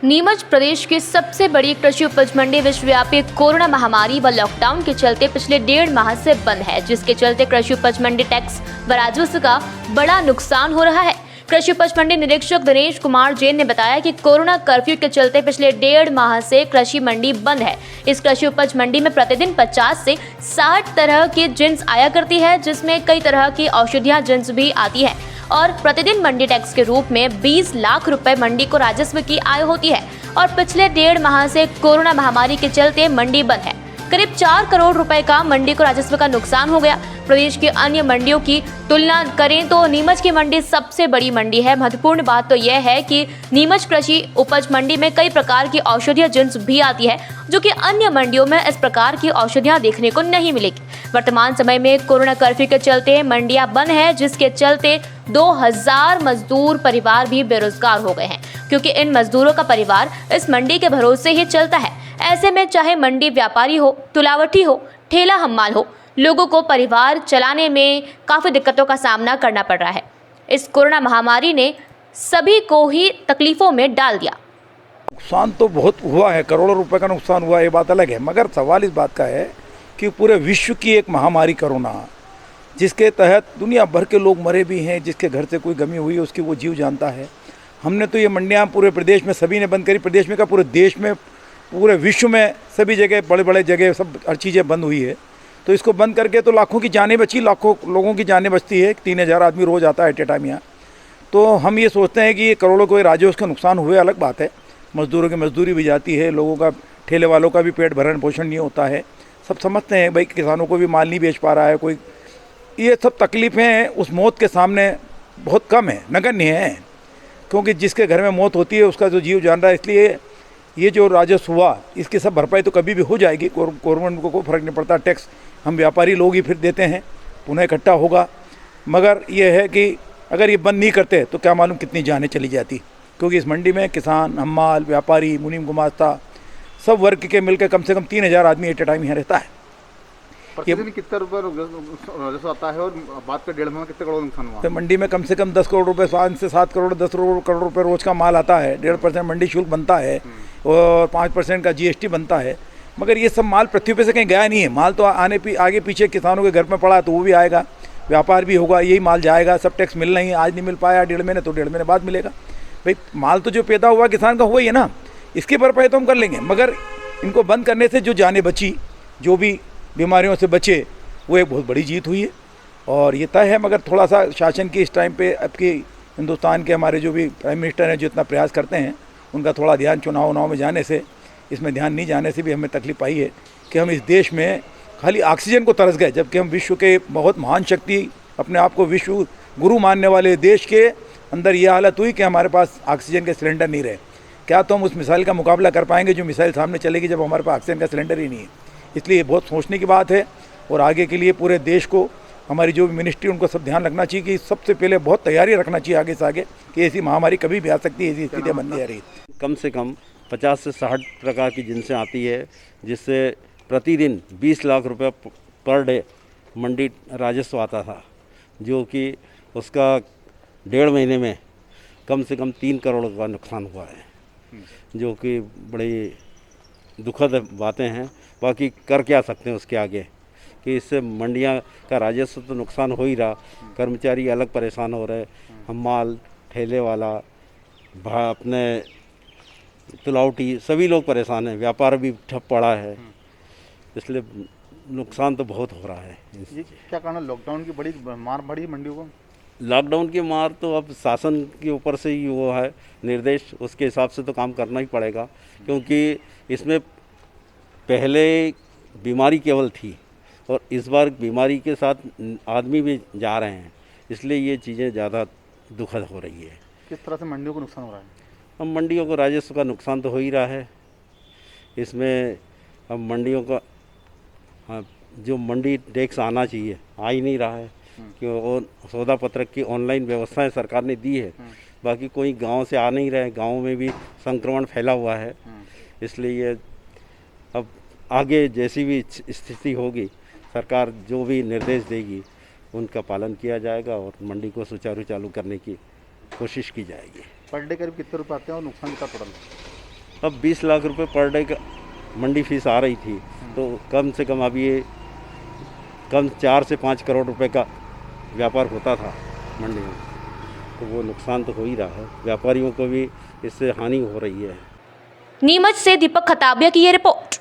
नीमच प्रदेश की सबसे बड़ी कृषि उपज मंडी विश्वव्यापी कोरोना महामारी व लॉकडाउन के चलते पिछले 1.5 माह से बंद है, जिसके चलते कृषि उपज मंडी टैक्स व राजस्व का बड़ा नुकसान हो रहा है। कृषि उपज मंडी निरीक्षक दिनेश कुमार जैन ने बताया कि कोरोना कर्फ्यू के चलते पिछले 1.5 माह से कृषि मंडी बंद है। इस कृषि उपज मंडी में प्रतिदिन 50 से 60 तरह की जिन्स आया करती है, जिसमें कई तरह की औषधियां जिन्स भी आती है और प्रतिदिन मंडी टैक्स के रूप में 20 लाख रुपए मंडी को राजस्व की आय होती है। और पिछले 1.5 माह से कोरोना महामारी के चलते मंडी बंद है। करीब 4 करोड़ रुपए का मंडी को राजस्व का नुकसान हो गया। प्रदेश की अन्य मंडियों की तुलना करें तो नीमच की मंडी सबसे बड़ी मंडी है। महत्वपूर्ण बात तो यह है कि नीमच कृषि उपज मंडी में कई प्रकार की औषधीय जिन्स भी आती है, जो कि अन्य मंडियों में इस प्रकार की औषधियां देखने को नहीं मिलेगी। वर्तमान समय में कोरोना कर्फ्यू के चलते मंडियां बंद है, जिसके चलते 2000 मजदूर परिवार भी बेरोजगार हो गए हैं, क्योंकि इन मजदूरों का परिवार इस मंडी के भरोसे ही चलता है। ऐसे में चाहे मंडी व्यापारी हो, तुलावटी हो, ठेला हम्माल हो, लोगों को परिवार चलाने में काफ़ी दिक्कतों का सामना करना पड़ रहा है। इस कोरोना महामारी ने सभी को ही तकलीफों में डाल दिया। नुकसान तो बहुत हुआ है, करोड़ों रुपए का नुकसान हुआ है, ये बात अलग है। मगर सवाल इस बात का है कि पूरे विश्व की एक महामारी कोरोना, जिसके तहत दुनिया भर के लोग मरे भी हैं, जिसके घर से कोई गमी हुई है उसकी वो जीव जानता है। हमने तो ये मंडियाँ पूरे प्रदेश में सभी ने बंद करी, प्रदेश में का पूरे देश में, पूरे विश्व में सभी जगह बड़े बड़े जगह सब हर चीज़ें बंद हुई है। तो इसको बंद करके तो लाखों की जानें बची, लाखों लोगों की जानें बचती है। 3000 आदमी रोज़ आता है एट ए टाइम यहाँ। तो हम ये सोचते हैं कि ये करोड़ों को राजस्व का नुकसान हुए, अलग बात है। मजदूरों की मजदूरी भी जाती है, लोगों का, ठेले वालों का भी पेट भरण पोषण नहीं होता है। सब समझते हैं भाई, किसानों को भी माल नहीं बेच पा रहा है कोई। ये सब तकलीफ़ें उस मौत के सामने बहुत कम है, नगण्य है। क्योंकि जिसके घर में मौत होती है उसका जो जीव जान रहा है। इसलिए ये जो राजस्व हुआ इसकी सब भरपाई तो कभी भी हो जाएगी, गवर्नमेंट को कोई फ़र्क नहीं पड़ता। टैक्स हम व्यापारी लोग ही फिर देते हैं, पुनः इकट्ठा होगा। मगर ये है कि अगर ये बंद नहीं करते तो क्या मालूम कितनी जानें चली जाती। क्योंकि इस मंडी में किसान, हम्माल, व्यापारी, मुनीम गुमास्ता सब वर्ग के मिलकर कम से कम 3000 आदमी एट ए टाइम यहाँ रहता है। प्रतिदिन कितना रुपये राजस्व आता है और बात पे 1.5 माह में कितने करोड़ नुकसान हुआ? तो मंडी में कम से कम 10 करोड़ रुपए, 5 से 7 करोड़, 10 करोड़ रुपए रोज़ का माल आता है। 1.5% मंडी शुल्क बनता है और 5% का GST बनता है। मगर ये सब माल पृथ्वी पे से कहीं गया नहीं है। माल तो आगे पीछे किसानों के घर में पड़ा है, तो वो भी आएगा, व्यापार भी होगा, यही माल जाएगा। सब टैक्स मिलना ही, आज नहीं मिल पाया 1.5 महीने तो 1.5 महीने बाद मिलेगा। भाई माल तो जो पैदा हुआ किसान का हुआ ही है ना, इसकी भरपाई तो हम कर लेंगे। मगर इनको बंद करने से जो जानें बची, जो भी बीमारियों से बचे, वो एक बहुत बड़ी जीत हुई है और ये तय है। मगर थोड़ा सा शासन की इस टाइम पे अब की हिंदुस्तान के हमारे जो भी प्राइम मिनिस्टर हैं, जो इतना प्रयास करते हैं, उनका थोड़ा ध्यान चुनाव में जाने से, इसमें ध्यान नहीं जाने से भी हमें तकलीफ आई है कि हम इस देश में खाली ऑक्सीजन को तरस गए, जबकि हम विश्व के बहुत महान शक्ति, अपने आप को विश्व गुरु मानने वाले देश के अंदर ये हालत हुई कि हमारे पास ऑक्सीजन के सिलेंडर नहीं रहे। क्या तो हम उस मिसाइल का मुकाबला कर पाएंगे जो मिसाइल सामने चलेगी, जब हमारे पास ऑक्सीजन का सिलेंडर ही नहीं है? इसलिए बहुत सोचने की बात है और आगे के लिए पूरे देश को, हमारी जो भी मिनिस्ट्री, उनको सब ध्यान रखना चाहिए कि सबसे पहले बहुत तैयारी रखना चाहिए आगे से आगे कि ऐसी महामारी कभी भी आ सकती है, ऐसी स्थितियाँ बनती जा रही है। कम से कम 50 से 60 प्रकार की जिनसें आती है, जिससे प्रतिदिन 20 लाख रुपए पर डे मंडी राजस्व आता था, जो कि उसका 1.5 महीने में कम से कम 3 करोड़ का नुकसान हुआ है, जो कि बड़ी दुखद बातें हैं। बाकी कर क्या सकते हैं उसके आगे, कि इससे मंडियां का राजस्व तो नुकसान हो ही रहा, कर्मचारी अलग परेशान हो रहे, हम्माल, ठेले वाला, अपने तुलावटी, सभी लोग परेशान हैं, व्यापार भी ठप पड़ा है। इसलिए नुकसान तो बहुत हो रहा है। ये क्या कारण है? लॉकडाउन की बड़ी मार पड़ी मंडियों को? लॉकडाउन की मार तो अब शासन के ऊपर से ही वो है निर्देश, उसके हिसाब से तो काम करना ही पड़ेगा। क्योंकि इसमें पहले बीमारी केवल थी और इस बार बीमारी के साथ आदमी भी जा रहे हैं, इसलिए ये चीज़ें ज़्यादा दुखद हो रही है। किस तरह से मंडियों को नुकसान हो रहा है? अब मंडियों को राजस्व का नुकसान तो हो ही रहा है। इसमें अब मंडियों का, हाँ, जो मंडी टैक्स आना चाहिए आ ही नहीं रहा है, क्यों सौदा पत्रक की ऑनलाइन व्यवस्थाएं सरकार ने दी है, बाकी कोई गांव से आ नहीं रहे, गांव में भी संक्रमण फैला हुआ है। इसलिए ये अब आगे जैसी भी स्थिति होगी, सरकार जो भी निर्देश देगी उनका पालन किया जाएगा और मंडी को सुचारू चालू करने की कोशिश की जाएगी। पर डे करीब कितने रुपये आते हैं और नुकसान कितना टोटल? अब 20 लाख रुपए पर डे का मंडी फीस आ रही थी, तो कम से कम अभी ये कम 4 से 5 करोड़ रुपए का व्यापार होता था मंडी में, तो वो नुकसान तो हो ही रहा है, व्यापारियों को भी इससे हानि हो रही है। नीमच से दीपक खताबिया की ये रिपोर्ट।